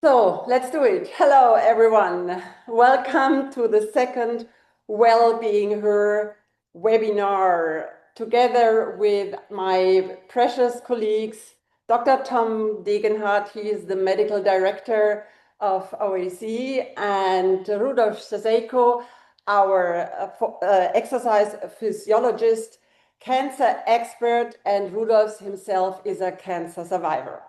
So let's do it. Hello, everyone. Welcome to the second WellBeingHER webinar, together with my precious colleagues, Dr. Tom Degenhardt, he is the Medical Director of OAC, and Rūdolfs Cešeiko, our exercise physiologist, cancer expert, and Rudolf himself is a cancer survivor.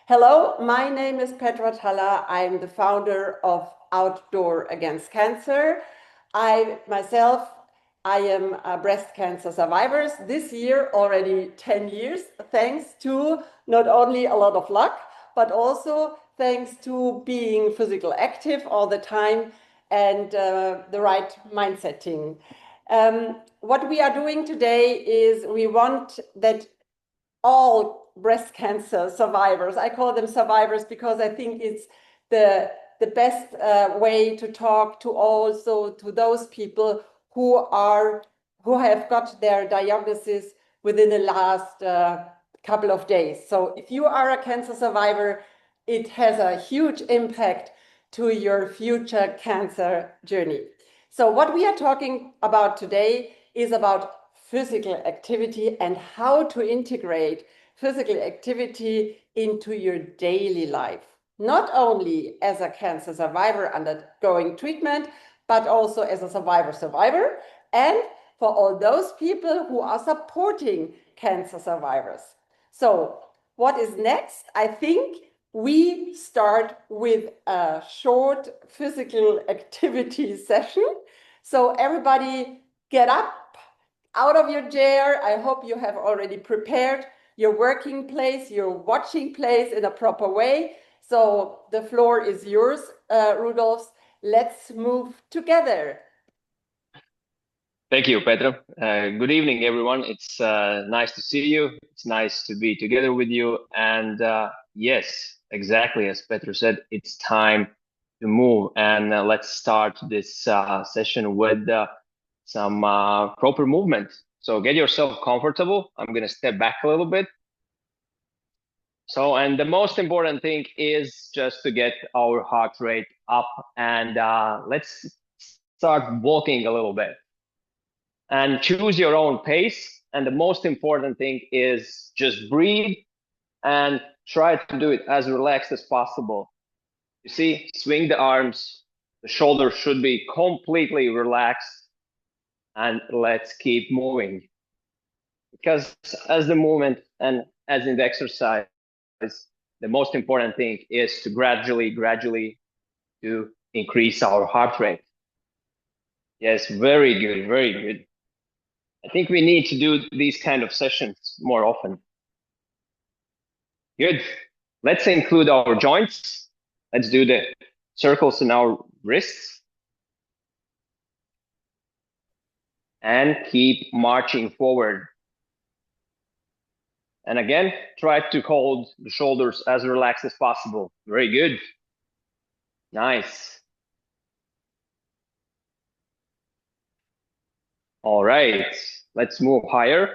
Hello, my name is Petra Thaller. I'm the founder of Outdoor Against Cancer. I am a breast cancer survivor. This year, already 10 years, thanks to not only a lot of luck, but also thanks to being physically active all the time and the right mindsetting. What we are doing today is we want that all breast cancer survivors, I call them survivors because I think it's the best way to talk to also to those people who have got their diagnosis within the last couple of days. So if you are a cancer survivor, it has a huge impact to your future cancer journey. So what we are talking about today is about physical activity and how to integrate physical activity into your daily life, not only as a cancer survivor undergoing treatment, but also as a survivor, and for all those people who are supporting cancer survivors. So what is next? I think we start with a short physical activity session. So everybody get up out of your chair. I hope you have already prepared your working place, your watching place in a proper way. So the floor is yours, Rudolfs. Let's move together. Thank you, Petra. Good evening, everyone. It's nice to see you. It's nice to be together with you. And yes, exactly as Petra said, it's time to move. And let's start this session with some proper movement. So get yourself comfortable. I'm going to step back a little bit. So, and the most important thing is just to get our heart rate up, and let's start walking a little bit. And choose your own pace. And the most important thing is just breathe and try to do it as relaxed as possible. You see, swing the arms, the shoulders should be completely relaxed, and let's keep moving. Because as the movement and as in the exercise, the most important thing is to gradually to increase our heart rate. Yes, very good, very good. I think we need to do these kind of sessions more often. Good. Let's include our joints. Let's do the circles in our wrists. And keep marching forward. And again, try to hold the shoulders as relaxed as possible. Very good. Nice. All right, let's move higher.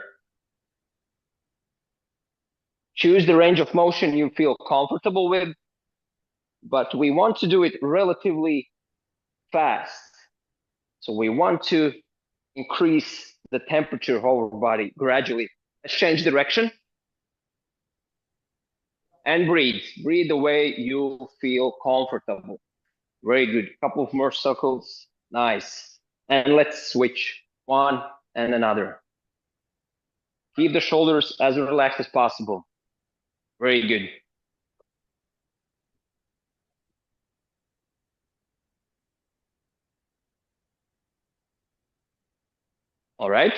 Choose the range of motion you feel comfortable with, but we want to do it relatively fast. So we want to increase the temperature of our body gradually. Let's change direction. And breathe. Breathe the way you feel comfortable. Very good. Couple of more circles. Nice. And let's switch one and another. Keep the shoulders as relaxed as possible. Very good. All right.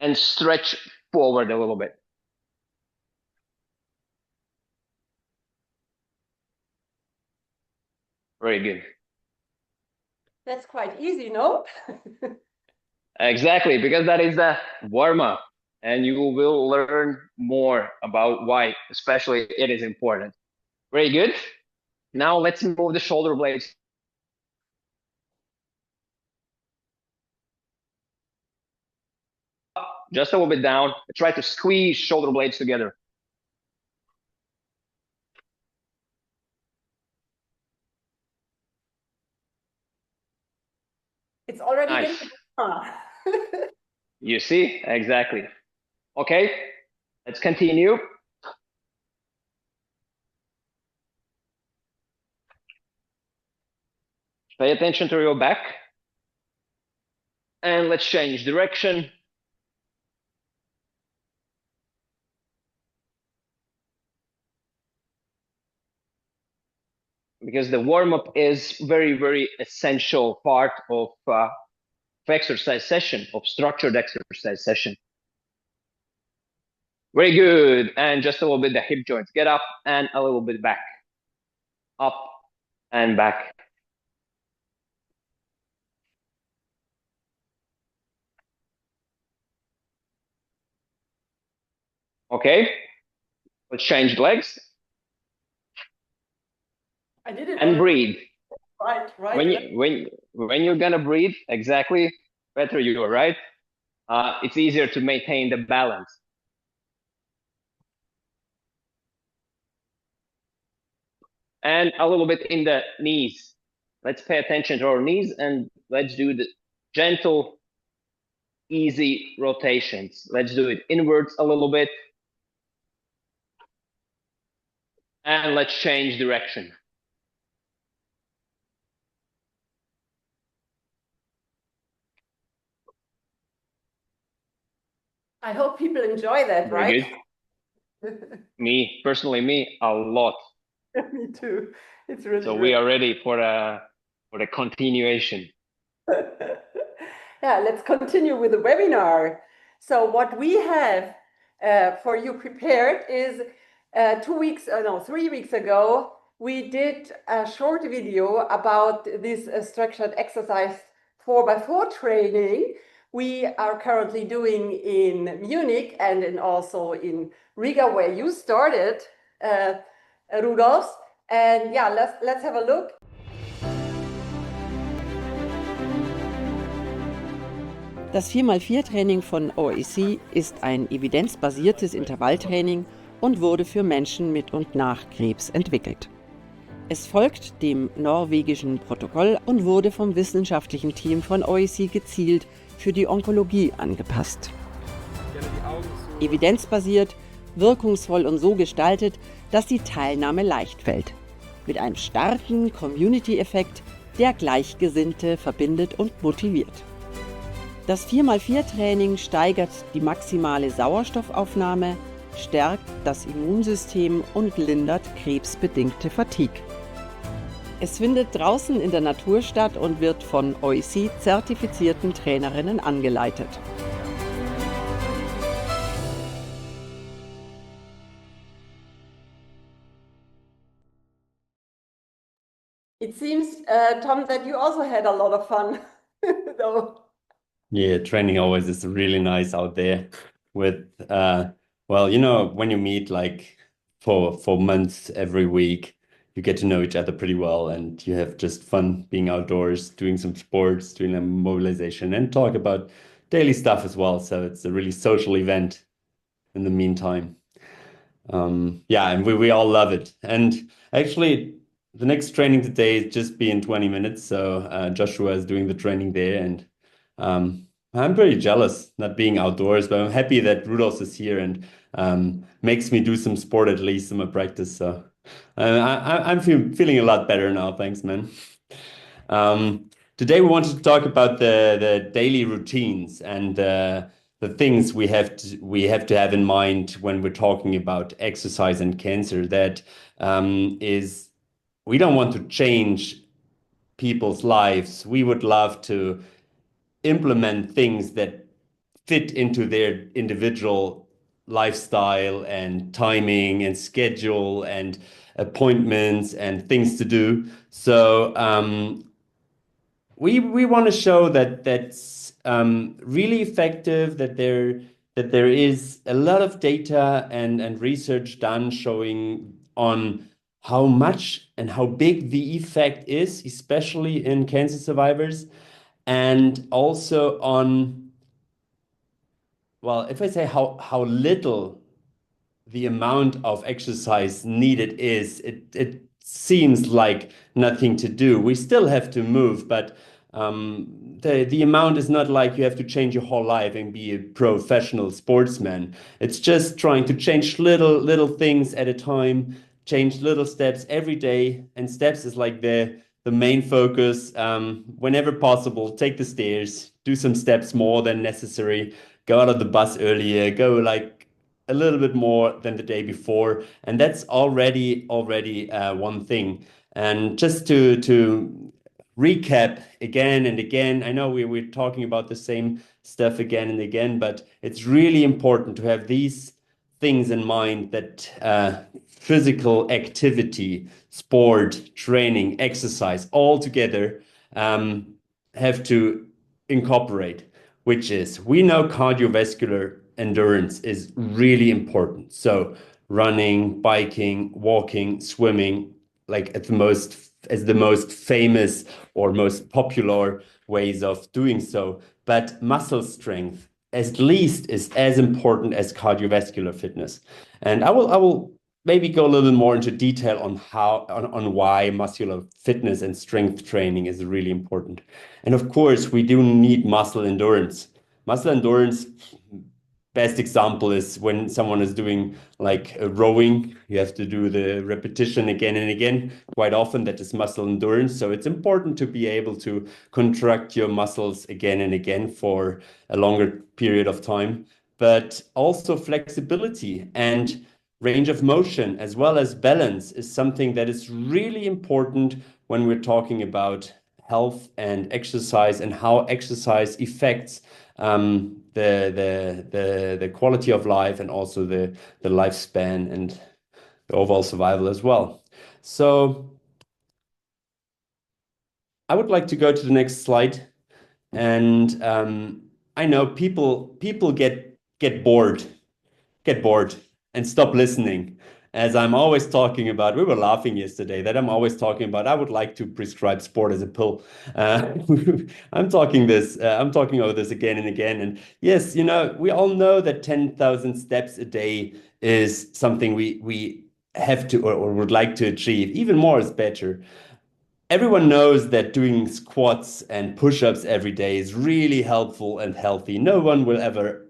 And stretch forward a little bit. Very good. That's quite easy, no? Exactly, because that is the warm-up, and you will learn more about why, especially it is important. Very good. Now let's move the shoulder blades. Just a little bit down. Try to squeeze shoulder blades together. Nice. getting far. You see, exactly. Okay, let's continue. Pay attention to your back. And let's change direction. Because the warm-up is very, very essential part of exercise session, of structured exercise session. Very good. And just a little bit the hip joints. Get up and a little bit back. Up and back. Okay. Let's change legs. I did it. And breathe. Right. When you're gonna breathe, exactly, Petra, you are right. It's easier to maintain the balance. And a little bit in the knees. Let's pay attention to our knees and let's do the gentle, easy rotations. Let's do it inwards a little bit. And let's change direction. I hope people enjoy that, Very right? Good. Me, personally, a lot. Me too. It's really so great. We are ready for the continuation. Yeah, let's continue with the webinar. So what we have for you prepared is 3 weeks ago, we did a short video about this structured exercise 4x4 training we are currently doing in Munich and also in Riga, where you started, Rūdolfs. And yeah, let's have a look. Das 4x4-Training von OAC ist ein evidenzbasiertes Intervalltraining und wurde für Menschen mit und nach Krebs entwickelt. Es folgt dem norwegischen Protokoll und wurde vom wissenschaftlichen Team von OAC gezielt für die Onkologie angepasst. Evidenzbasiert, wirkungsvoll und so gestaltet, dass die Teilnahme leicht fällt. Mit einem starken Community-Effekt, der Gleichgesinnte verbindet und motiviert. Das 4x4-Training steigert die maximale Sauerstoffaufnahme, stärkt das Immunsystem und lindert krebsbedingte Fatigue. Es findet draußen in der Natur statt und wird von OAC-zertifizierten Trainerinnen angeleitet. It seems, Tom, that you also had a lot of fun, though. Yeah, training always is really nice out there with, well, you know, when you meet like for months every week, you get to know each other pretty well and you have just fun being outdoors, doing some sports, doing a mobilization and talk about daily stuff as well. So it's a really social event in the meantime. Yeah, and we all love it. And actually, the next training today is just be in 20 minutes. So Joshua is doing the training there and I'm pretty jealous not being outdoors, but I'm happy that Rūdolfs is here and makes me do some sport at least in my practice. So I'm feeling a lot better now. Thanks, man. Today we wanted to talk about the daily routines and the things we have to have in mind when we're talking about exercise and cancer. That is, we don't want to change people's lives. We would love to implement things that fit into their individual lifestyle and timing and schedule and appointments and things to do. So we want to show that that's really effective, that there is a lot of data and research done showing on how much and how big the effect is, especially in cancer survivors, and also on, well, if I say how little the amount of exercise needed is, it seems like nothing to do. We still have to move, but The amount is not like you have to change your whole life and be a professional sportsman. It's just trying to change little things at a time, change little steps every day. And steps is like the main focus. Whenever possible, take the stairs, do some steps more than necessary, go out of the bus earlier, go like a little bit more than the day before. And that's already one thing. And just to recap again and again, I know we're talking about the same stuff again and again, but it's really important to have these things in mind, that physical activity, sport, training, exercise, all together have to incorporate, which is, we know cardiovascular endurance is really important. So running, biking, walking, swimming, like as the most famous or most popular ways of doing so. But muscle strength at least is as important as cardiovascular fitness. And I will maybe go a little more into detail on why muscular fitness and strength training is really important. And of course, we do need muscle endurance. Muscle endurance, best example is when someone is doing like rowing, you have to do the repetition again and again. Quite often that is muscle endurance. So it's important to be able to contract your muscles again and again for a longer period of time, but also flexibility and range of motion as well as balance is something that is really important when we're talking about health and exercise and how exercise affects the quality of life and also the lifespan and the overall survival as well. So I would like to go to the next slide. And I know people get bored and stop listening. As I'm always talking about, we were laughing yesterday that I'm always talking about, I would like to prescribe sport as a pill. I'm talking over this again and again. And yes, you know, we all know that 10,000 steps a day is something we have to or would like to achieve. Even more is better. Everyone knows that doing squats and push-ups every day is really helpful and healthy. No one will ever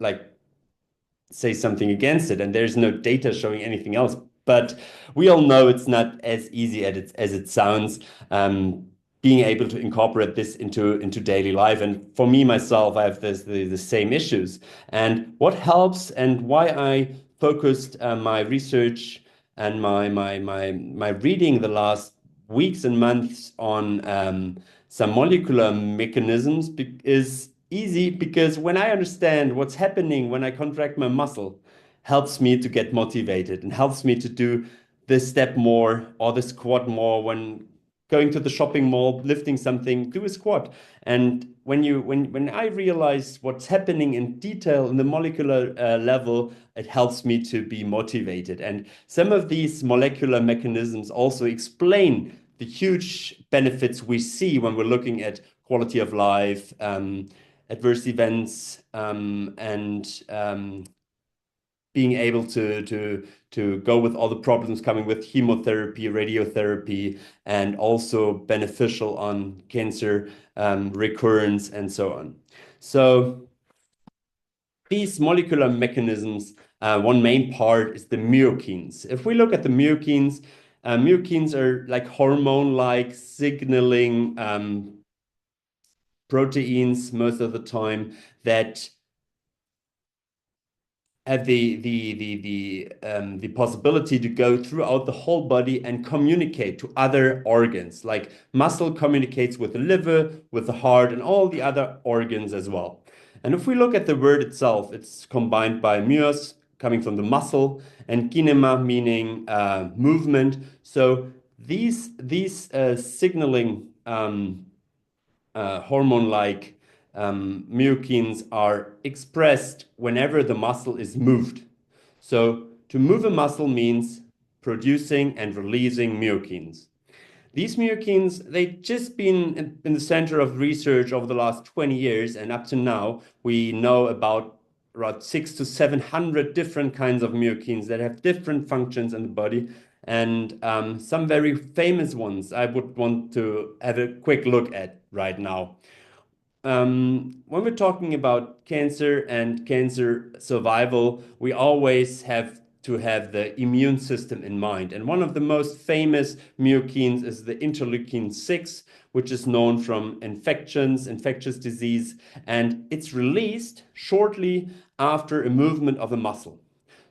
say something against it, and there's no data showing anything else. But we all know it's not as easy as it sounds. Being able to incorporate this into daily life, and for me myself, I have the same issues. And what helps, and why I focused my research and my reading the last weeks and months on some molecular mechanisms is easy, because when I understand what's happening when I contract my muscle, helps me to get motivated and helps me to do this step more or the squat more. When going to the shopping mall, lifting something, do a squat. And when I realize what's happening in detail in the molecular level, it helps me to be motivated. And some of these molecular mechanisms also explain the huge benefits we see when we're looking at quality of life, adverse events, and being able to go with all the problems coming with chemotherapy, radiotherapy, and also beneficial on cancer recurrence and so on. So these molecular mechanisms, one main part is the myokines. If we look at the myokines, myokines are like hormone-like signaling proteins most of the time that have the possibility to go throughout the whole body and communicate to other organs. Like muscle communicates with the liver, with the heart, and all the other organs as well. And if we look at the word itself, it's combined by myos, coming from the muscle, and kinema, meaning movement. So these signaling hormone-like myokines are expressed whenever the muscle is moved. So to move a muscle means producing and releasing myokines. These myokines, they've just been in the center of research over the last 20 years, and up to now, we know about around 600 to 700 different kinds of myokines that have different functions in the body. And some very famous ones I would want to have a quick look at right now. When we're talking about cancer and cancer survival, we always have to have the immune system in mind. And one of the most famous myokines is the interleukin 6, which is known from infectious disease, and it's released shortly after a movement of a muscle.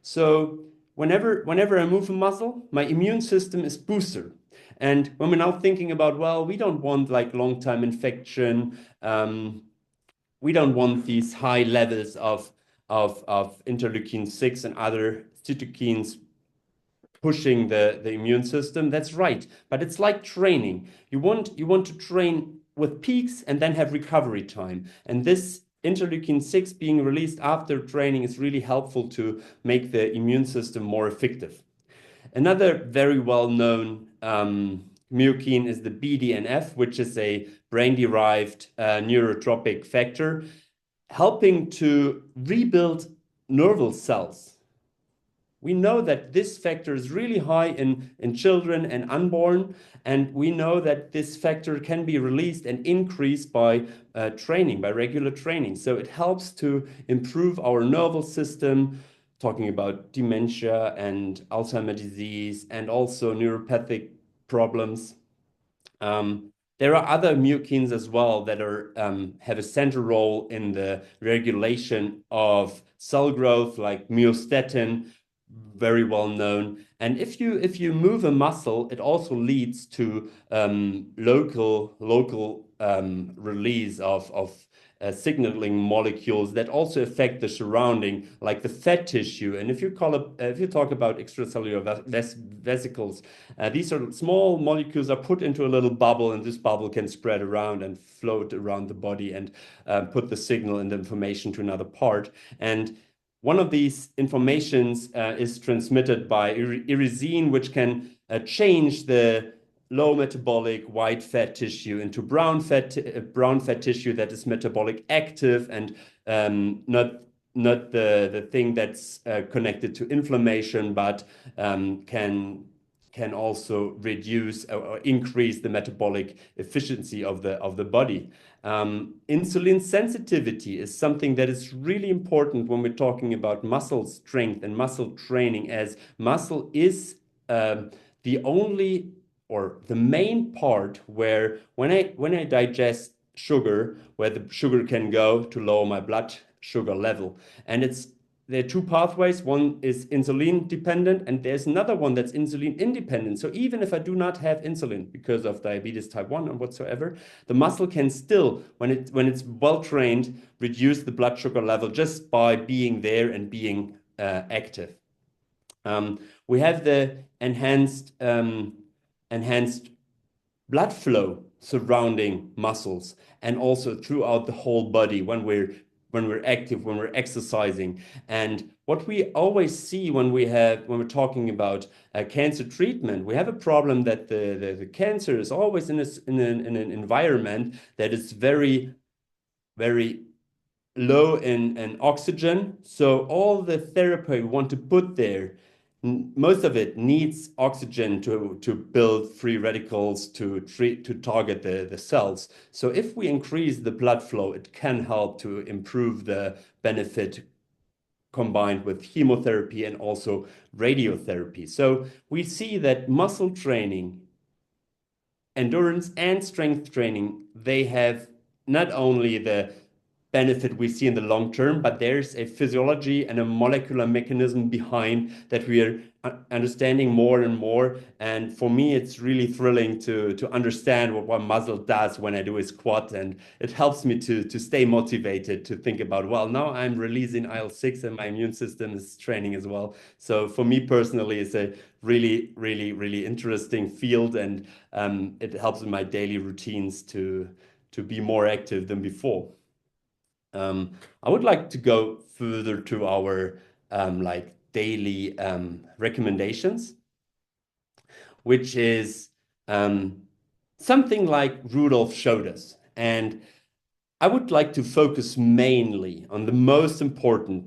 So whenever I move a muscle, my immune system is boosted. And when we're now thinking about, well, we don't want like long-time infection, we don't want these high levels of interleukin 6 and other cytokines pushing the immune system. That's right, but it's like training. You want to train with peaks and then have recovery time. And this interleukin 6 being released after training is really helpful to make the immune system more effective. Another very well-known myokine is the BDNF, which is a brain-derived neurotropic factor, helping to rebuild nerval cells. We know that this factor is really high in children and unborn, and we know that this factor can be released and increased by training, by regular training. So it helps to improve our nervous system, talking about dementia and Alzheimer's disease and also neuropathic problems. There are other myokines as well that have a central role in the regulation of cell growth, like myostatin, very well known. And if you move a muscle, it also leads to local release of signaling molecules that also affect the surrounding, like the fat tissue. And if you talk about extracellular vesicles, these are small molecules are put into a little bubble, and this bubble can spread around and float around the body and put the signal and the information to another part. And one of these informations is transmitted by irisin, which can change the low metabolic white fat tissue into brown fat tissue that is metabolic active and not the thing that's connected to inflammation, but can also reduce or increase the metabolic efficiency of the body. Insulin sensitivity is something that is really important when we're talking about muscle strength and muscle training, as muscle is the only or the main part where when I digest sugar, where the sugar can go to lower my blood sugar level. And there are two pathways. One is insulin dependent, and there's another one that's insulin independent. So even if I do not have insulin because of diabetes type 1 or whatsoever, the muscle can still, when it's well trained, reduce the blood sugar level just by being there and being active. We have the enhanced blood flow surrounding muscles and also throughout the whole body when we're active, when we're exercising. And what we always see when we're talking about cancer treatment, we have a problem that the cancer is always in an environment that is very, very low in oxygen. So all the therapy we want to put there, most of it needs oxygen to build free radicals to target the cells. So if we increase the blood flow, it can help to improve the benefit combined with chemotherapy and also radiotherapy. So we see that muscle training, endurance and strength training, they have not only the benefit we see in the long term, but there's a physiology and a molecular mechanism behind that we are understanding more and more. And for me, it's really thrilling to understand what muscle does when I do a squat, and it helps me to stay motivated to think about, well, now I'm releasing IL-6 and my immune system is training as well. So for me personally, it's a really, really, really interesting field, and it helps in my daily routines to be more active than before. I would like to go further to our daily recommendations, which is something like Rudolf showed us. And I would like to focus mainly on the most important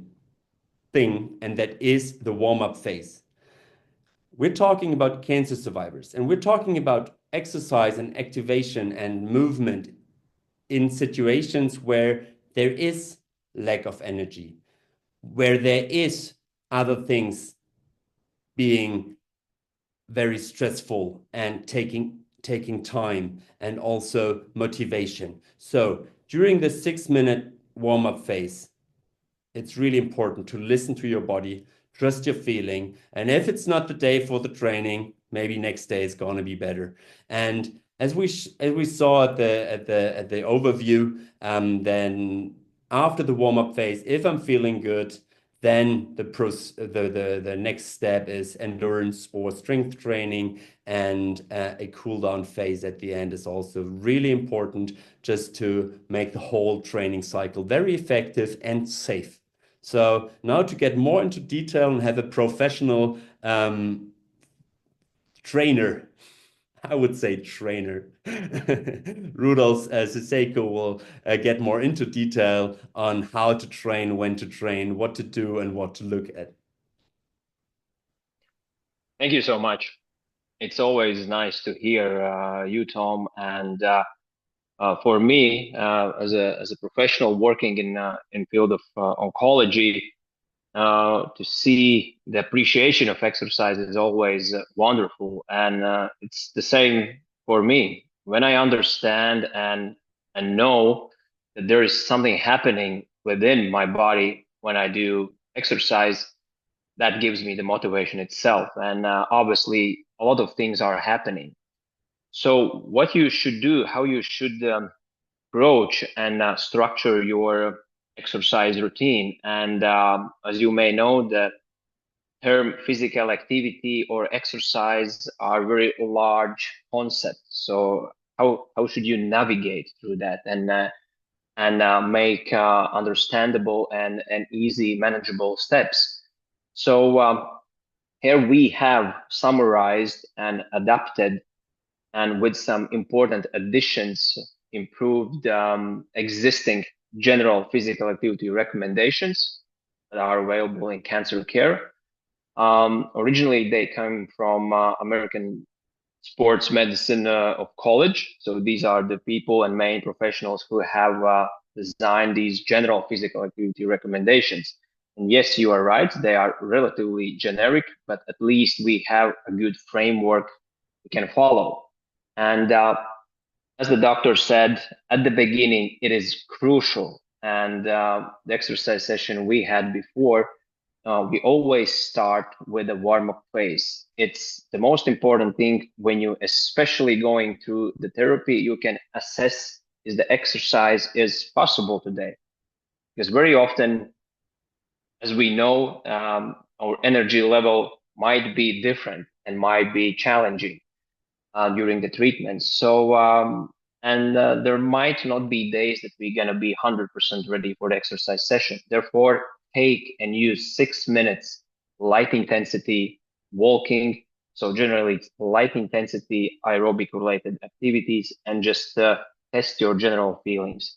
thing, and that is the warm-up phase. we're talking about cancer survivors, and we're talking about exercise and activation and movement in situations where there is lack of energy, where there is other things being very stressful and taking time and also motivation. So during the 6-minute warm-up phase, it's really important to listen to your body, trust your feeling, and if it's not the day for the training, maybe next day is going to be better. And as we saw at the overview, then after the warm-up phase, if I'm feeling good, then the next step is endurance or strength training, and a cool down phase at the end is also really important, just to make the whole training cycle very effective and safe. So now to get more into detail and have a professional trainer, I would say trainer, Rūdolfs Cešeiko will get more into detail on how to train, when to train, what to do, and what to look at. Thank you so much. It's always nice to hear you, Tom, and for me, as a professional working in field of oncology, to see the appreciation of exercise is always wonderful, and it's the same for me. When I understand and know that there is something happening within my body when I do exercise, that gives me the motivation itself. And obviously, a lot of things are happening. So what you should do, how you should approach and structure your exercise routine. And as you may know, the term physical activity or exercise are very large concepts. So how should you navigate through that and make understandable and easy manageable steps? So here we have summarized and adapted, and with some important additions, improved existing general physical activity recommendations that are available in cancer care. Originally, they come from American Sports Medicine of College. So these are the people and main professionals who have designed these general physical activity recommendations. And yes, you are right, they are relatively generic, but at least we have a good framework we can follow. And as the doctor said at the beginning, it is crucial. And the exercise session we had before, we always start with a warm-up phase. It's the most important thing when you, especially going through the therapy, you can assess is the exercise is possible today. Because very often, as we know, our energy level might be different and might be challenging during the treatment. So, there might not be days that we're going to be 100% ready for the exercise session. Therefore, take and use 6 minutes light intensity walking. So generally it's light intensity aerobic related activities, and just test your general feelings.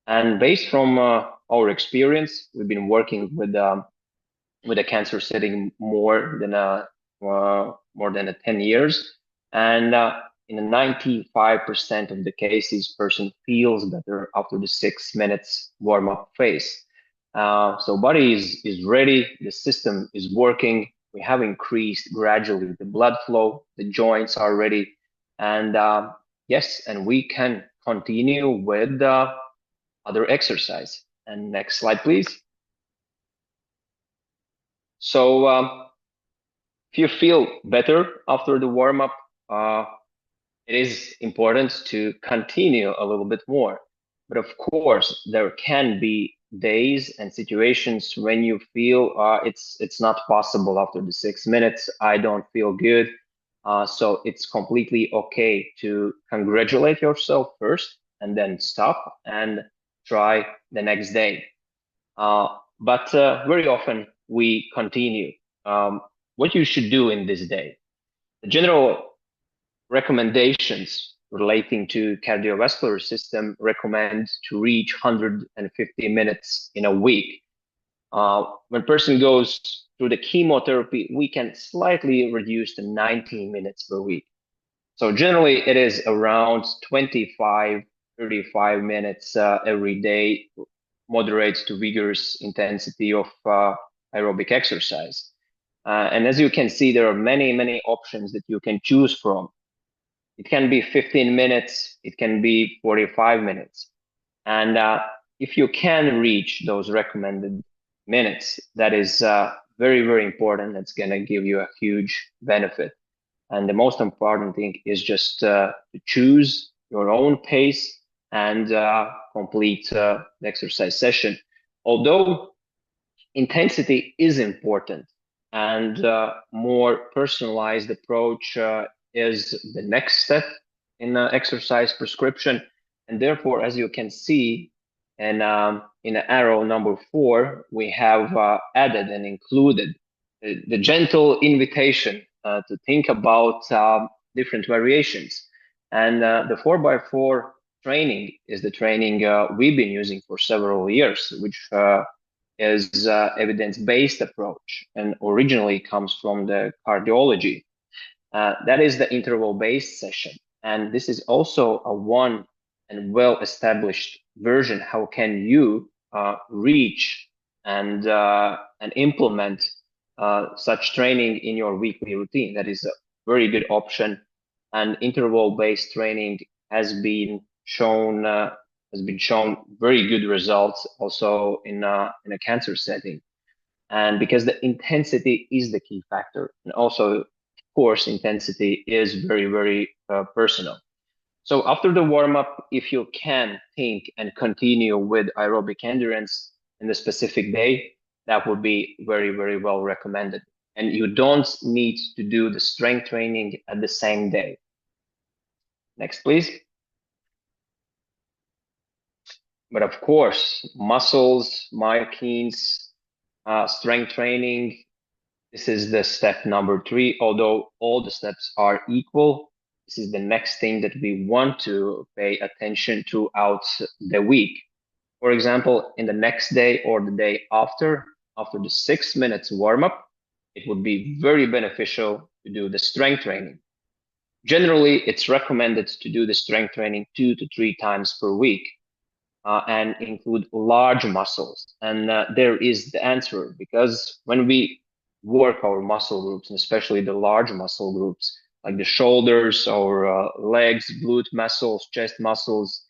And based from our experience, we've been working with a cancer setting more than 10 years. And in 95% of the cases, person feels better after the 6 minutes warm-up phase. So body is ready, the system is working, we have increased gradually the blood flow, the joints are ready, and yes, and we can continue with other exercise. And next slide, please. So if you feel better after the warm-up, it is important to continue a little bit more. But of course, there can be days and situations when you feel it's not possible after the 6 minutes. I don't feel good. So it's completely okay to congratulate yourself first and then stop and try the next day. But very often we continue. What you should do in this day. The general recommendations relating to cardiovascular system recommend to reach 150 minutes in a week. When person goes through the chemotherapy, we can slightly reduce to 19 minutes per week. So generally, it is around 25, 35 minutes every day, moderate to vigorous intensity of aerobic exercise. And as you can see, there are many, many options that you can choose from. It can be 15 minutes, it can be 45 minutes. And if you can reach those recommended minutes, that is very, very important. That's going to give you a huge benefit. And the most important thing is just to choose your own pace and complete the exercise session. Although intensity is important, and more personalized approach is the next step in exercise prescription. And therefore, as you can see, and in arrow number 4, we have added and included the gentle invitation to think about different variations. And the 4x4 training is the training we've been using for several years, which is evidence-based approach and originally comes from the cardiology. That is the interval-based session. And this is also a one and well-established version. How can you reach and implement such training in your weekly routine? That is a very good option. And interval-based training has been shown very good results also in a cancer setting. And because the intensity is the key factor, and also, of course, intensity is very, very personal. So after the warm-up, if you can think and continue with aerobic endurance in the specific day, that would be very, very well recommended. And you don't need to do the strength training at the same day. Next, please. But of course, muscles, myokines, strength training, this is the step number 3. Although all the steps are equal, this is the next thing that we want to pay attention throughout the week. For example, in the next day or the day after the 6 minutes warm-up, it would be very beneficial to do the strength training. Generally, it's recommended to do the strength training 2 to 3 times per week and include large muscles. And there is the answer, because when we work our muscle groups, and especially the large muscle groups, like the shoulders or legs, glute muscles, chest muscles,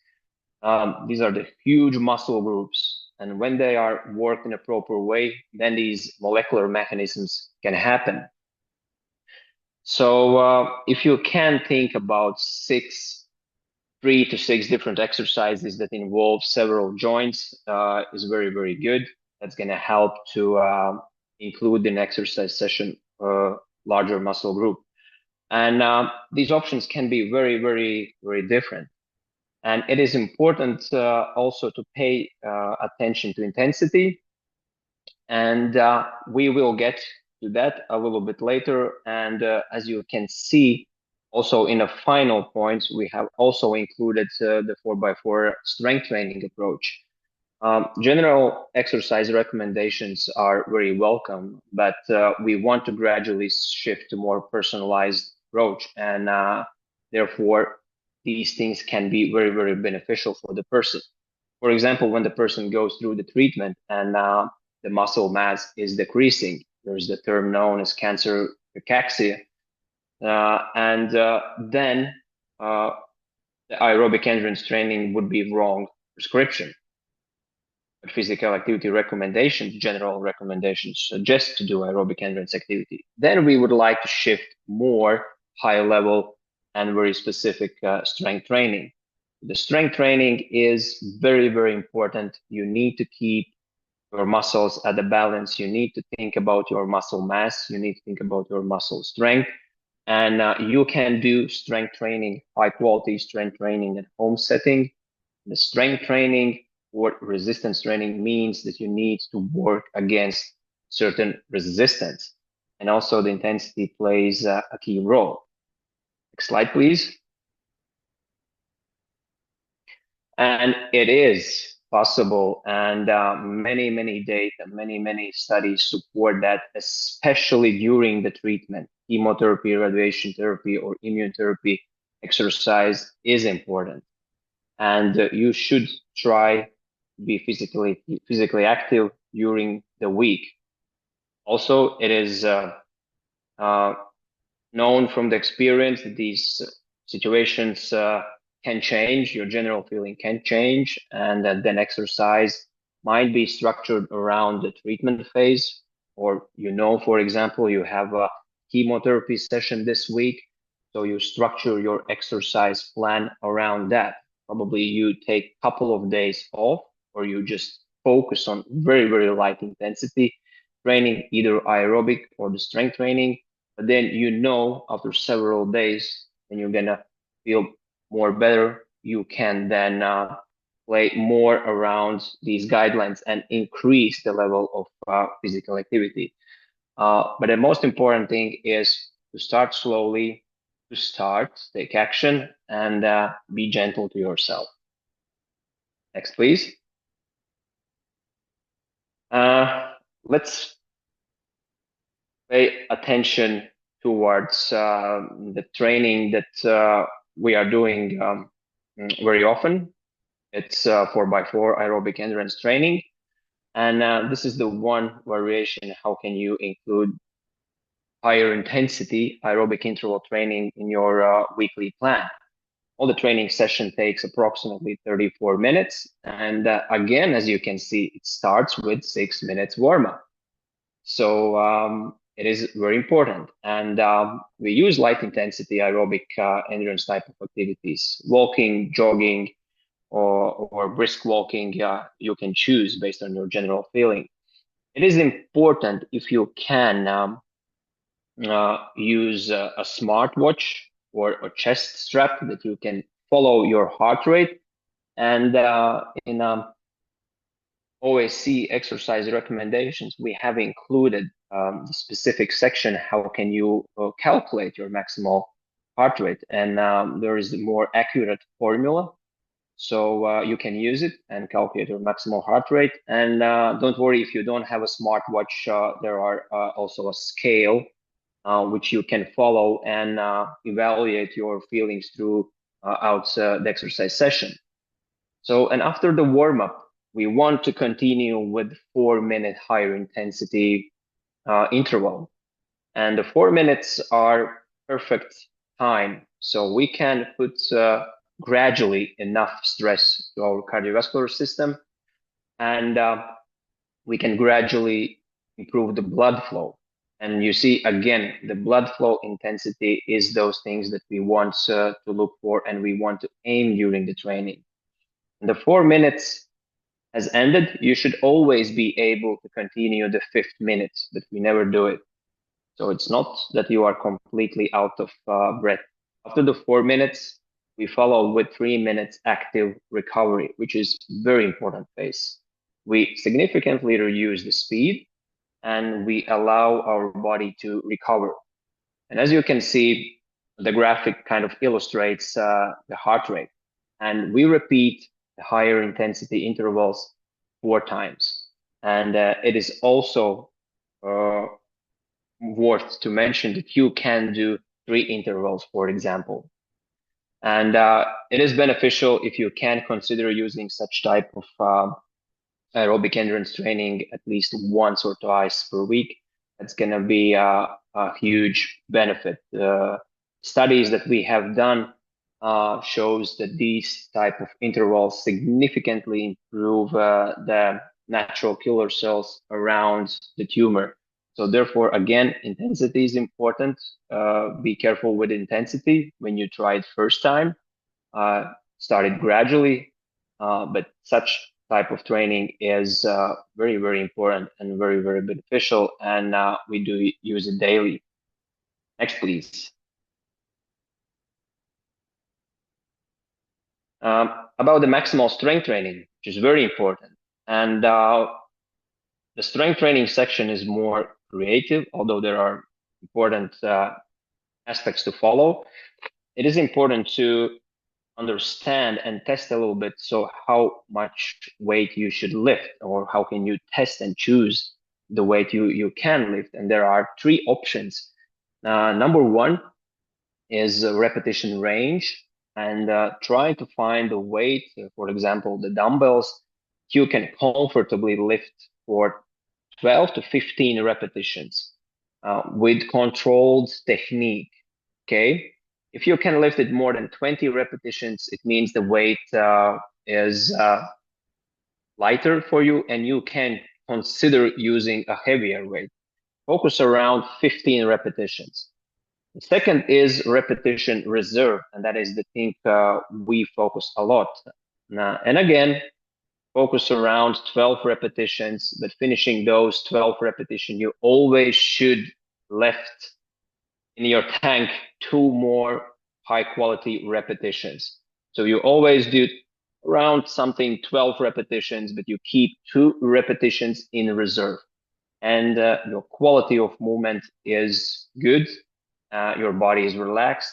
these are the huge muscle groups. And when they are worked in a proper way, then these molecular mechanisms can happen. So if you can think about 3 to 6 different exercises that involve several joints, is very, very good. That's going to help to include in exercise session larger muscle group. And these options can be very, very, very different. And it is important also to pay attention to intensity. And we will get to that a little bit later. And as you can see, also in a final point, we have also included the 4x4 strength training approach. General exercise recommendations are very welcome, but we want to gradually shift to more personalized approach. And therefore, these things can be very, very beneficial for the person. For example, when the person goes through the treatment and the muscle mass is decreasing, there's the term known as cancer cachexia. And then the aerobic endurance training would be wrong prescription. But physical activity recommendations, general recommendations, suggest to do aerobic endurance activity. Then we would like to shift more high level and very specific strength training. The strength training is very, very important. You need to keep your muscles at the balance. You need to think about your muscle mass. You need to think about your muscle strength. And you can do strength training, high quality strength training at home setting. The strength training or resistance training means that you need to work against certain resistance. And also the intensity plays a key role. Next slide, please. And it is possible. And many data, many studies support that, especially during the treatment, chemotherapy, radiation therapy, or immune therapy, exercise is important. And you should try to be physically active during the week. Also, it is known from the experience that these situations can change, your general feeling can change, and that then exercise might be structured around the treatment phase. Or, for example, you have a chemotherapy session this week, so you structure your exercise plan around that. Probably you take a couple of days off, or you just focus on very light intensity training, either aerobic or the strength training. But then after several days, when you're gonna feel more better, you can then play more around these guidelines and increase the level of physical activity. But the most important thing is to start slowly, take action, and be gentle to yourself. Next, please. Let's pay attention towards the training that we are doing very often. It's 4x4 aerobic endurance training. And this is the one variation. How can you include higher intensity aerobic interval training in your weekly plan? All the training session takes approximately 34 minutes. And again, as you can see, it starts with 6 minutes warm-up. So it is very important. And we use light intensity aerobic endurance type of activities, walking, jogging, or brisk walking. You can choose based on your general feeling. It is important if you can use a smartwatch or a chest strap that you can follow your heart rate. And in OAC exercise recommendations, we have included the specific section, how can you calculate your maximal heart rate? And there is a more accurate formula. So you can use it and calculate your maximal heart rate. And don't worry if you don't have a smartwatch, there are also a scale which you can follow and evaluate your feelings throughout the exercise session. So, and after the warm-up, we want to continue with 4-minute higher intensity interval. And the 4 minutes are perfect time. So we can put gradually enough stress to our cardiovascular system, and we can gradually improve the blood flow. And you see, again, the blood flow intensity is those things that we want to look for and we want to aim during the training. And the 4 minutes has ended, you should always be able to continue the 5th minute, but we never do it. So it's not that you are completely out of breath. After the 4 minutes, we follow with 3 minutes active recovery, which is very important phase. We significantly reduce the speed and we allow our body to recover. And as you can see, the graphic kind of illustrates the heart rate. And we repeat the higher intensity intervals 4 times. And it is also worth to mention that you can do 3 intervals, for example. And it is beneficial if you can consider using such type of aerobic endurance training at least once or twice per week. It's going to be a huge benefit. Studies that we have done shows that these type of intervals significantly improve the natural killer cells around the tumor. So therefore, again, intensity is important. Be careful with intensity when you try it first time. Start it gradually, but such type of training is very, very important and very, very beneficial, and we do use it daily. Next, please. About the maximal strength training, which is very important. And the strength training section is more creative, although there are important aspects to follow. It is important to understand and test a little bit, so how much weight you should lift, or how can you test and choose the weight you can lift. And there are three options. Number one is repetition range, and try to find the weight, for example, the dumbbells, you can comfortably lift for 12 to 15 repetitions with controlled technique, okay? If you can lift it more than 20 repetitions, it means the weight is lighter for you, and you can consider using a heavier weight. Focus around 15 repetitions. The second is repetition reserve, and that is the thing we focus a lot. And again, focus around 12 repetitions, but finishing those 12 repetitions, you always should left in your tank 2 more high quality repetitions. So you always do around something 12 repetitions, but you keep 2 repetitions in reserve. And your quality of movement is good, your body is relaxed,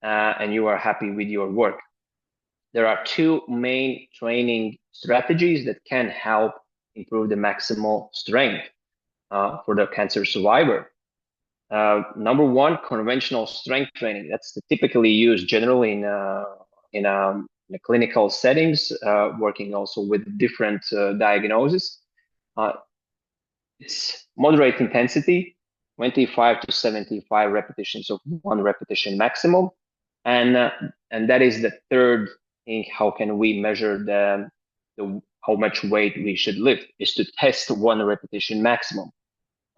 and you are happy with your work. There are 2 main training strategies that can help improve the maximal strength for the cancer survivor. Number one, conventional strength training. That's typically used generally in the clinical settings, working also with different diagnoses. It's moderate intensity, 25 to 75 repetitions of 1 repetition maximum. And that is the third thing. How can we measure the how much weight we should lift, is to test 1 repetition maximum.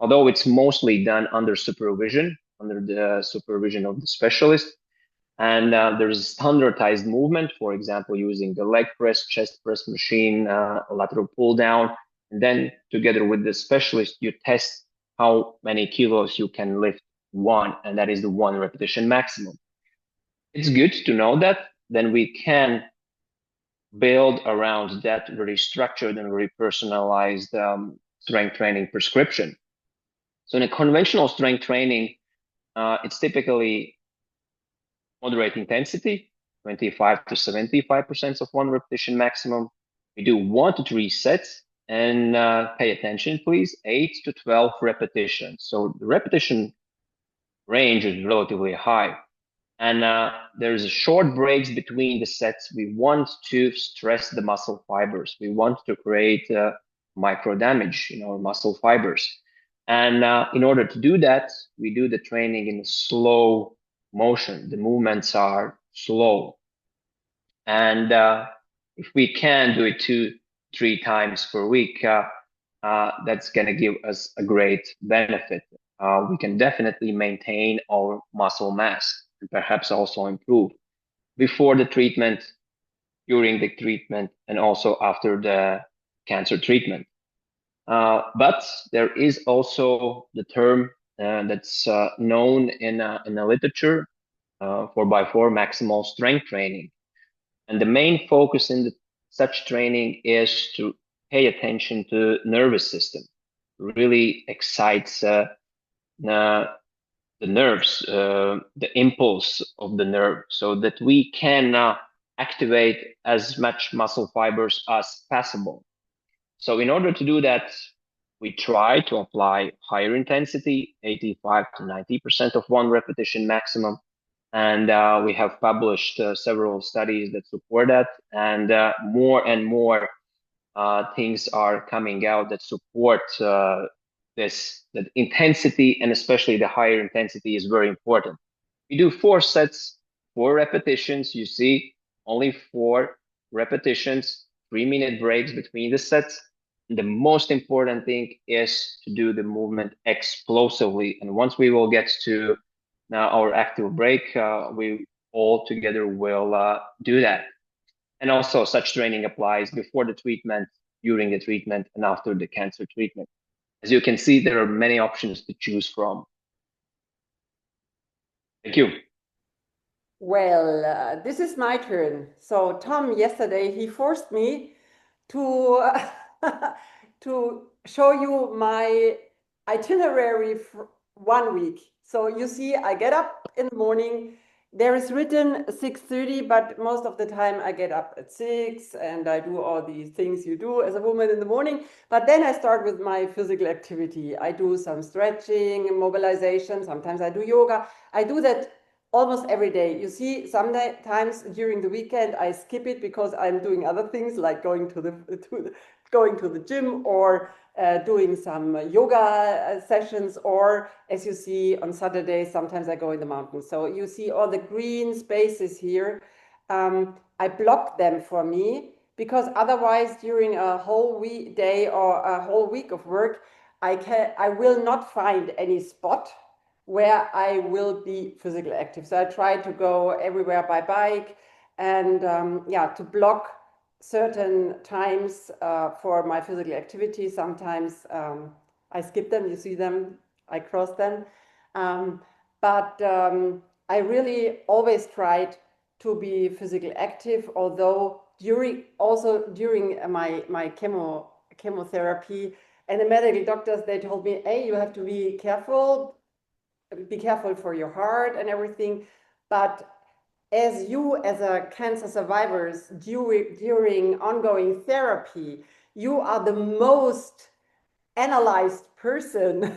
Although it's mostly done under supervision, under the supervision of the specialist. And there's standardized movement, for example, using the leg press, chest press machine, lateral pull down. And then together with the specialist, you test how many kilos you can lift 1, and that is the 1 repetition maximum. It's good to know that. Then we can build around that very structured and very personalized strength training prescription. So in a conventional strength training, it's typically moderate intensity, 25 to 75% of 1 repetition maximum. We do 1 to 3 sets, and pay attention, please, 8 to 12 repetitions. So the repetition range is relatively high. And there's short breaks between the sets. We want to stress the muscle fibers. We want to create micro damage in our muscle fibers. And in order to do that, we do the training in a slow motion. The movements are slow. And if we can do it 2-3 times per week, that's going to give us a great benefit. We can definitely maintain our muscle mass and perhaps also improve before the treatment, during the treatment, and also after the cancer treatment. But there is also the term that's known in the literature, 4x4 maximal strength training. And the main focus in such training is to pay attention to nervous system. Really excites the nerves, the impulse of the nerve, so that we can activate as much muscle fibers as possible. So in order to do that, we try to apply higher intensity, 85 to 90% of 1 repetition maximum. And we have published several studies that support that. And more and more things are coming out that support that intensity, and especially the higher intensity, is very important. We do 4 sets, 4 repetitions. You see, only 4 repetitions, 3-minute breaks between the sets. And the most important thing is to do the movement explosively. And once we will get to our active break, we all together will do that. And also such training applies before the treatment, during the treatment, and after the cancer treatment. As you can see, there are many options to choose from. Thank you. Well, this is my turn. So Tom, yesterday, he forced me to, to show you my itinerary for 1 week. So you see, I get up in the morning, There is written 6:30, but most of the time I get up at 6 and I do all these things you do as a woman in the morning. But then I start with my physical activity. I do some stretching, mobilization. Sometimes I do yoga. I do that almost every day. You see, sometimes during the weekend I skip it because I'm doing other things like going to the gym or doing some yoga sessions, or as you see on Saturdays, sometimes I go in the mountains. So you see all the green spaces here. I block them for me because otherwise during a whole day or a whole week of work, I will not find any spot where I will be physically active. So I try to go everywhere by bike and to block certain times for my physical activity. Sometimes I skip them, you see them, I cross them. But I really always tried to be physically active, although during my chemotherapy, and the medical doctors, they told me, hey, you have to be careful for your heart and everything. But as a cancer survivors during ongoing therapy, you are the most analyzed person,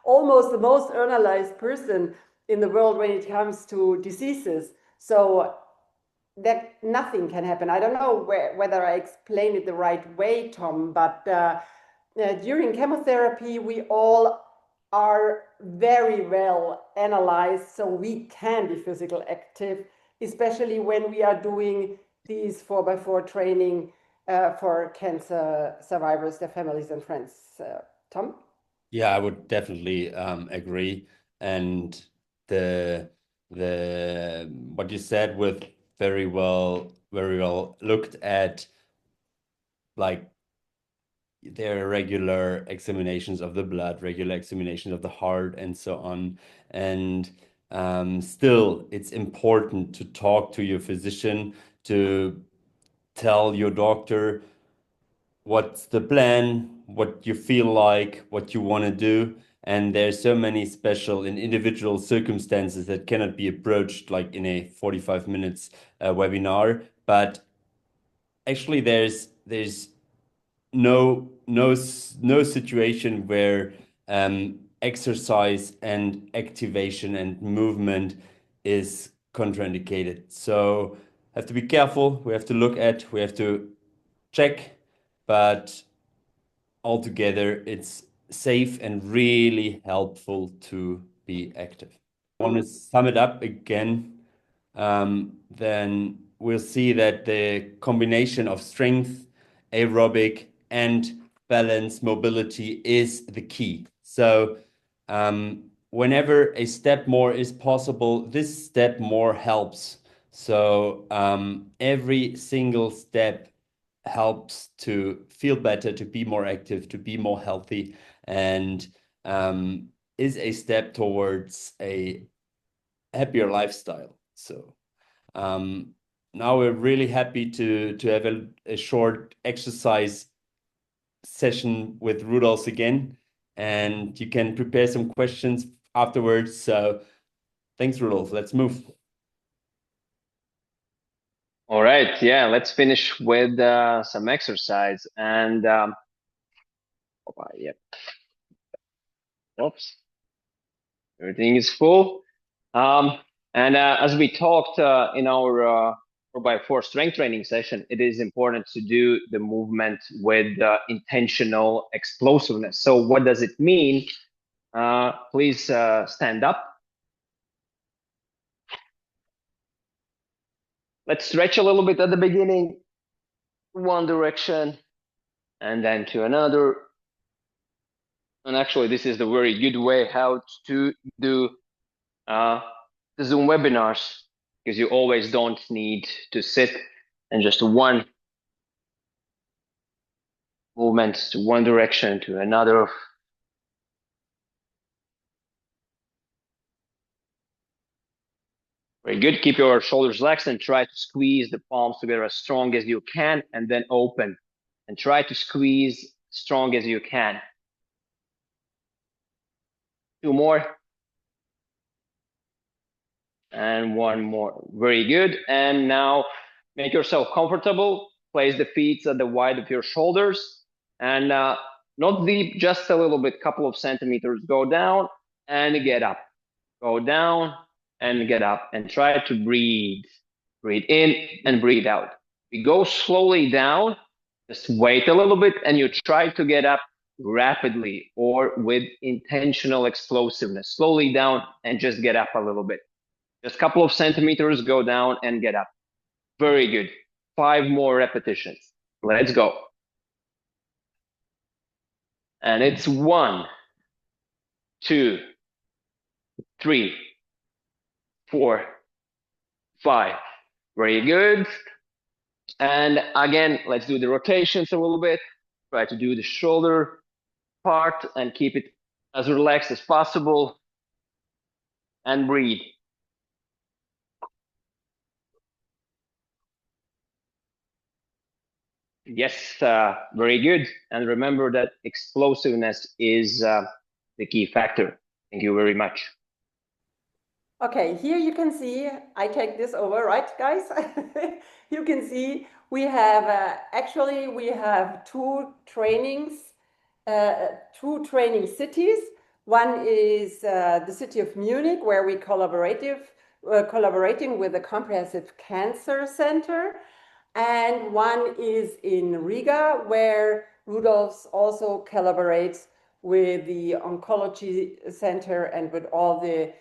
almost the most analyzed person in the world when it comes to diseases. So that nothing can happen. I don't know whether I explained it the right way, Tom, but during chemotherapy, we all are very well analyzed, so we can be physical active, especially when we are doing these 4x4 training for cancer survivors, their families and friends. Tom? Yeah, I would definitely agree. And the what you said with very well looked at, like there are regular examinations of the blood, regular examinations of the heart, and so on. And still, it's important to talk to your physician, to tell your doctor what's the plan, what you feel like, what you want to do. And there's so many special and individual circumstances that cannot be approached like in a 45 minutes webinar. But actually, there's no situation where exercise and activation and movement is contraindicated. So have to be careful. We have to check, but altogether it's safe and really helpful to be active. I want to sum it up again. Then we'll see that the combination of strength, aerobic, and balance mobility is the key. So whenever a step more is possible, this step more helps. So every single step helps to feel better, to be more active, to be more healthy, and is a step towards a happier lifestyle. So now we're really happy to have a short exercise session with Rūdolfs again, and you can prepare some questions afterwards. So thanks, Rūdolfs. Let's move. All right, yeah, let's finish with some exercise. And yep. Oops, everything is full. And as we talked in our 4x4 strength training session, it is important to do the movement with intentional explosiveness. So what does it mean? Please stand up. Let's stretch a little bit at the beginning, one direction, and then to another. And actually, this is the very good way how to do the Zoom webinars, because you always don't need to sit and just one movement to one direction to another. Very good. Keep your shoulders relaxed and try to squeeze the palms together as strong as you can, and then open. And try to squeeze strong as you can. 2 more. and one more. Very good. And now make yourself comfortable. Place the feet at the wide of your shoulders, and not deep, just a little bit, couple of centimeters. Go down and get up. Go down and get up, and try to breathe. Breathe in and breathe out. We go slowly down. Just wait a little bit, and you try to get up rapidly or with intentional explosiveness. Slowly down and just get up a little bit. Just a couple of centimeters, go down and get up. Very good. 5 more repetitions. Let's go. And it's 1, 2, 3, 4, 5. Very good. And again, let's do the rotations a little bit. Try to do the shoulder part and keep it as relaxed as possible. And breathe. Yes, very good. And remember that explosiveness is the key factor. Thank you very much. Okay, here you can see, I take this over, right, guys? You can see we have, actually, we have two training cities. One is the city of Munich, where we collaborating with the Comprehensive Cancer Center. And one is in Riga, where Rūdolfs also collaborates with the Oncology Center and with all the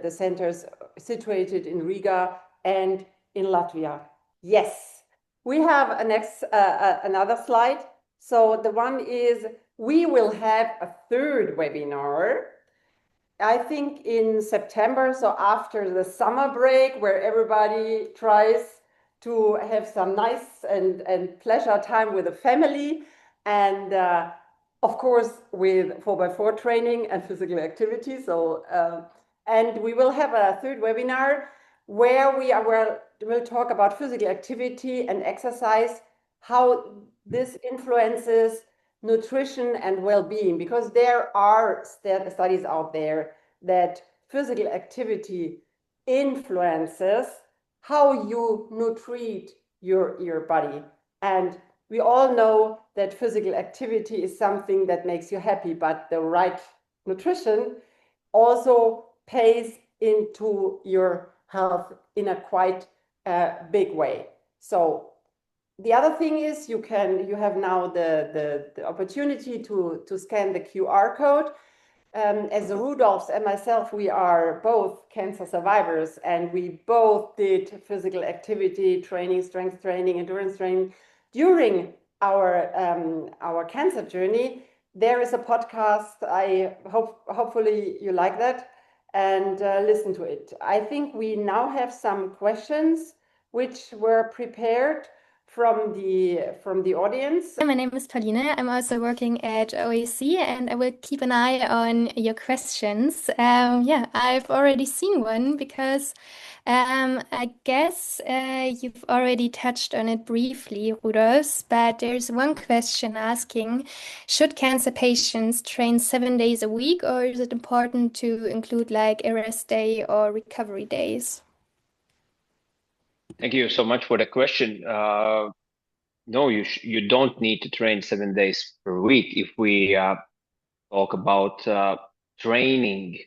centers situated in Riga and in Latvia. Yes, we have another slide. So the one is, we will have a third webinar, I think in September, so after the summer break, where everybody tries to have some nice and pleasure time with the family, and of course with 4x4 training and physical activity. So and we will have a third webinar where we'll talk about physical activity and exercise, how this influences nutrition and well-being, because there are studies out there that physical activity influences how you nutrite your body. And we all know that physical activity is something that makes you happy, but the right nutrition also pays into your health in a quite big way. So the other thing is, you have now the opportunity to scan the QR code. As Rūdolfs and myself, we are both cancer survivors, and we both did physical activity training, strength training, endurance training during our cancer journey. There is a podcast. Hopefully you like that and listen to it. I think we now have some questions which were prepared from the audience. My name is Pauline. I'm also working at OAC, and I will keep an eye on your questions. Yeah, I've already seen one because I guess you've already touched on it briefly, Rūdolfs, but there's one question asking, should cancer patients train 7 days a week, or is it important to include like a rest day or recovery days? Thank you so much for the question. No, you don't need to train 7 days per week. If we talk about training,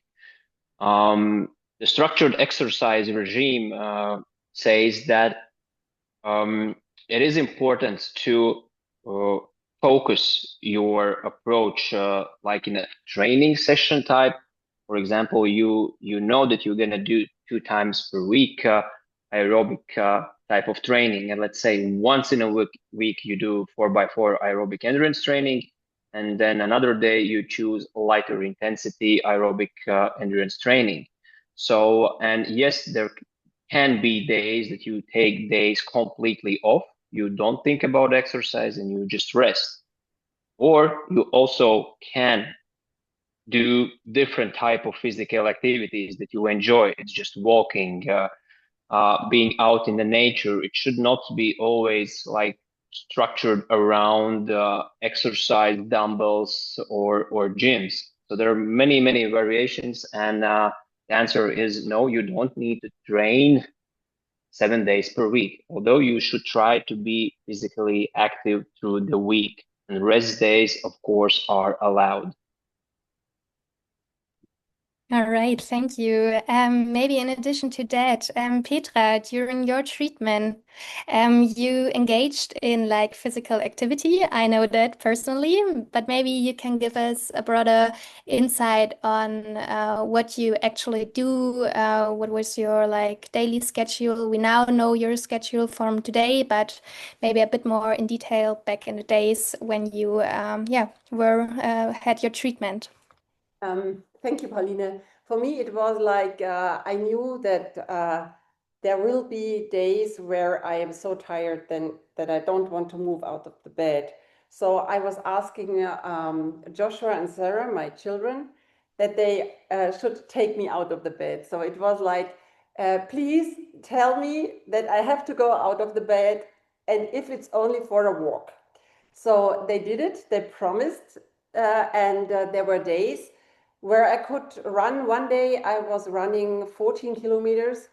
the structured exercise regime says that it is important to focus your approach like in a training session type. For example, you know that you're going to do 2 times per week aerobic type of training, and let's say once in a week you do 4x4 aerobic endurance training, and then another day you choose lighter intensity aerobic endurance training. So, and yes, there can be days that you take days completely off, you don't think about exercise and you just rest. Or you also can do different type of physical activities that you enjoy. It's just walking, being out in the nature. It should not be always like structured around exercise, dumbbells or gyms. So there are many variations, and The answer is no, you don't need to train 7 days per week, although you should try to be physically active through the week, and rest days, of course, are allowed. All right, thank you. Maybe in addition to that, Petra, during your treatment, you engaged in like physical activity. I know that personally, but maybe you can give us a broader insight on what you actually do. What was your like daily schedule? We now know your schedule from today, but maybe a bit more in detail back in the days when you, had your treatment. Thank you, Pauline. For me, it was like I knew that there will be days where I am so tired that I don't want to move out of the bed. So I was asking Joshua and Sarah, my children, that they should take me out of the bed. So it was like, please tell me that I have to go out of the bed, and if it's only for a walk. So they did it, they promised, and there were days where I could run. One day I was running 14 kilometers.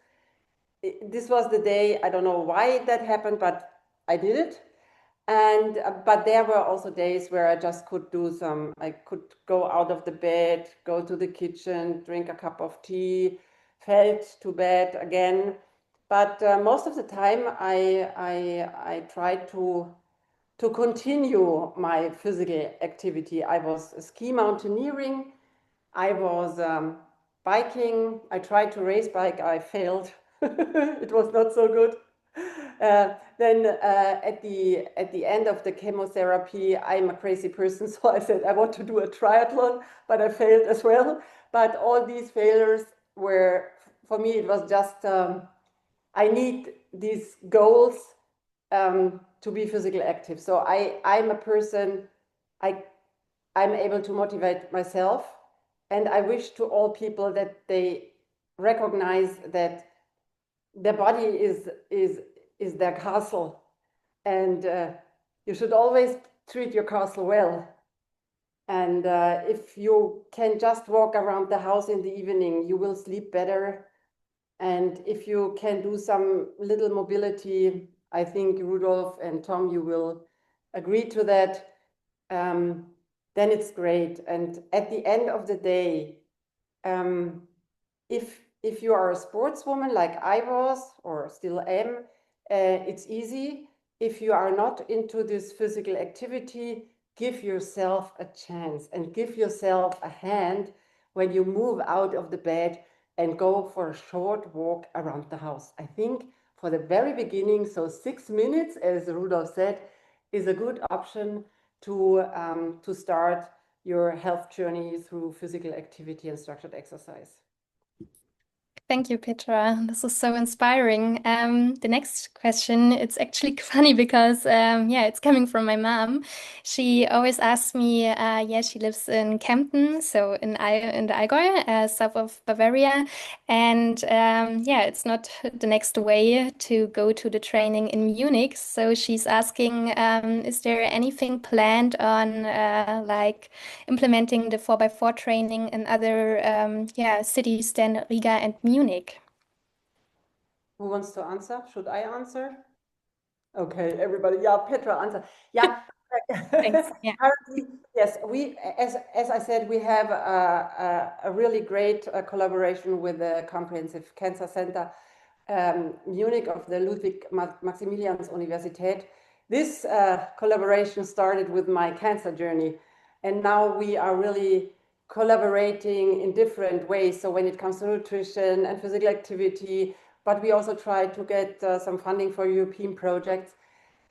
This was the day, I don't know why that happened, but I did it. And but there were also days where I just could I could go out of the bed, go to the kitchen, drink a cup of tea, felt to bed again. But most of the time I tried to continue my physical activity. I was ski mountaineering, I was biking, I tried to race bike, I failed. It was not so good. Then at the end of the chemotherapy, I'm a crazy person, so I said I want to do a triathlon, but I failed as well. But all these failures were, for me, it was just, I need these goals to be physically active. So I'm a person, I'm able to motivate myself, and I wish to all people that they recognize that their body is their castle, and you should always treat your castle well. And if you can just walk around the house in the evening, you will sleep better. And if you can do some little mobility, I think Rudolf and Tom, you will agree to that, then it's great. And at the end of the day, if you are a sportswoman like I was or still am, it's easy. If you are not into this physical activity, give yourself a chance and give yourself a hand when you move out of the bed and go for a short walk around the house. I think for the very beginning, so 6 minutes, as Rudolf said, is a good option to start your health journey through physical activity and structured exercise. Thank you, Petra. This is so inspiring. The next question, it's actually funny because, it's coming from my mom. She always asks me, she lives in Kempten, so in the Allgäu, south of Bavaria. And it's not the next way to go to the training in Munich. So she's asking, is there anything planned on like implementing the 4x4 training in other cities than Riga and Munich? Who wants to answer? Should I answer? Okay, everybody. Yeah, Petra, answer. Yeah. Thanks. Yeah. Yes, we, as I said, we have a really great collaboration with the Comprehensive Cancer Center Munich of the Ludwig-Maximilians-Universität. This collaboration started with my cancer journey, and now we are really collaborating in different ways. So when it comes to nutrition and physical activity, but we also try to get some funding for European projects.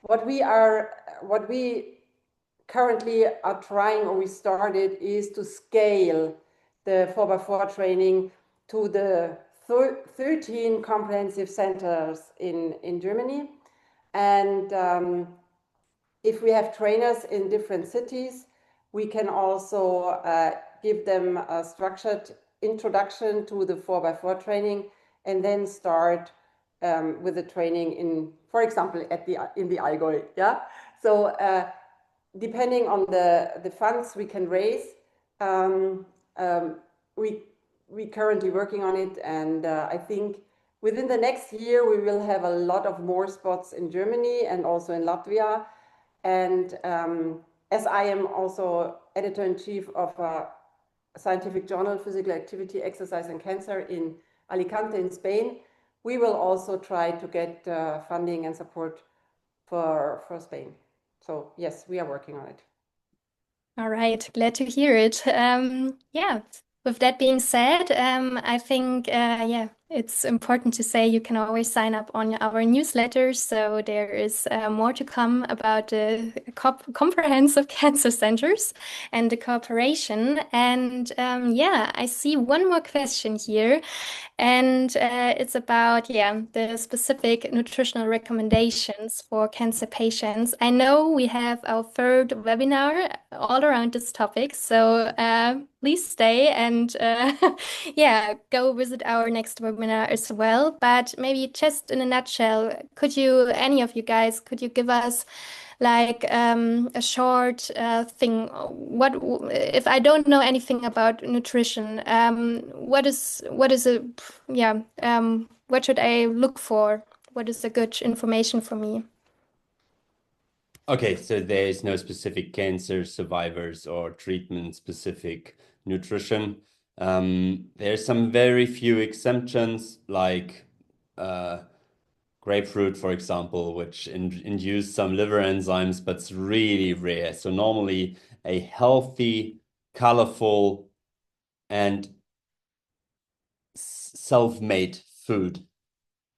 What we currently are trying, or we started, is to scale the 4x4 training to the 13 comprehensive centers in Germany. And if we have trainers in different cities, we can also give them a structured introduction to the 4x4 training, and then start with the training in, for example, in the Allgäu. Yeah. So depending on the funds we can raise, we we currently working on it, and I think within the next year we will have a lot of more spots in Germany and also in Latvia. And as I am also editor-in-chief of a scientific journal, Physical Activity, Exercise and Cancer in Alicante in Spain, we will also try to get funding and support for Spain. So yes, we are working on it. All right, glad to hear it. Yeah, with that being said, I think yeah, it's important to say you can always sign up on our newsletter. So there is more to come about the comprehensive cancer centers and the cooperation. And yeah, I see one more question here. And it's about, yeah, the specific nutritional recommendations for cancer patients. I know we have our third webinar all around this topic, so please stay and yeah, go visit our next webinar as well. But maybe just in a nutshell, any of you guys, could you give us like a short thing? What if I don't know anything about nutrition? What is a yeah? What should I look for? What is a good information for me? Okay, so there is no specific cancer survivors or treatment-specific nutrition. There's some very few exemptions, like grapefruit, for example, which induce some liver enzymes, but it's really rare. So normally a healthy, colorful, and self-made food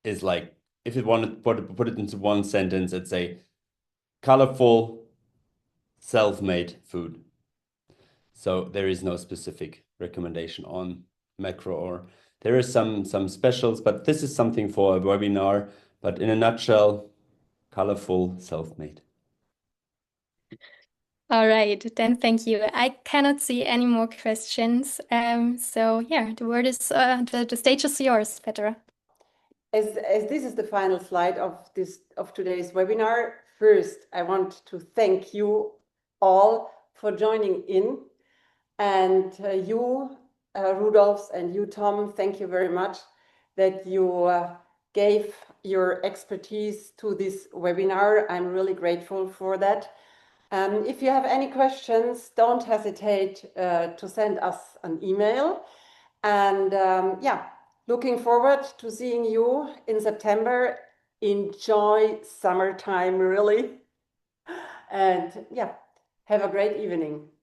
is like, if you want to put it into one sentence, it's a colorful, self-made food. So there is no specific recommendation on macro, or there is some specials, but this is something for a webinar. But in a nutshell, colorful, self-made. All right, then thank you. I cannot see any more questions. So yeah, the word is the stage is yours, Petra. As this is the final slide of today's webinar, first I want to thank you all for joining in, and you, Rūdolfs, and you, Tom, thank you very much that you gave your expertise to this webinar. I'm really grateful for that. If you have any questions, don't hesitate to send us an email. And yeah, looking forward to seeing you in September. Enjoy summertime, really. And yeah, have a great evening.